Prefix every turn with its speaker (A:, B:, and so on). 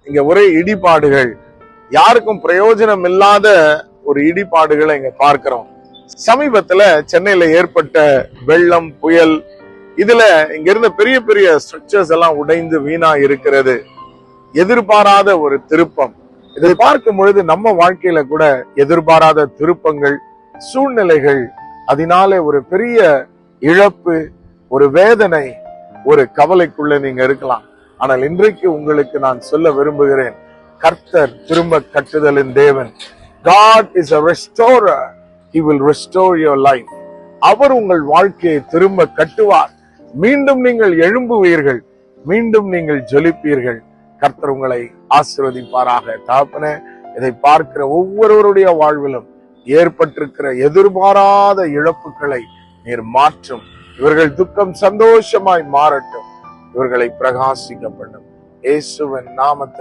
A: இங்க ஒரே இடிபாடுகள், யாருக்கும் பிரயோஜனம் இல்லாத ஒரு இடிபாடுகளை இங்க பார்க்கிறோம். சமீபத்துல சென்னையில ஏற்பட்ட வெள்ளம், புயல், இதுல இங்க இருந்த பெரிய பெரிய ஸ்ட்ரக்சர்ஸ் எல்லாம் உடைந்து வீணா இருக்கிறது. எதிர்பாராத ஒரு திருப்பம். இதை பார்க்கும் பொழுது நம்ம வாழ்க்கையில கூட எதிர்பாராத திருப்பங்கள், சூழ்நிலைகள், அதனாலே ஒரு பெரிய இழப்பு, ஒரு வேதனை, ஒரு கவலைக்குள்ள நீங்க இருக்கலாம். ஆனால் இன்றைக்கு உங்களுக்கு நான் சொல்ல விரும்புகிறேன், கர்த்தர் திரும்ப கட்டுதலின் தேவன். God is a restorer. He will restore your life. அவர் உங்கள் வாழ்க்கையை திரும்ப கட்டுவார். மீண்டும் நீங்கள் எழும்புவீர்கள், மீண்டும் நீங்கள் ஜொலிப்பீர்கள். கர்த்தர் உங்களை ஆசீர்வதிப்பாராக. தகப்பனே, இதை பார்க்கிற ஒவ்வொருவருடைய வாழ்விலும் ஏற்பட்டிருக்கிற எதிர்பாராத இழப்புகளை நீர் மாற்றும். இவர்கள் துக்கம் சந்தோஷமாய் மாறட்டும். இவர்களை பிரகாசிக்கப்படும். இயேசுவின் நாமத்தில்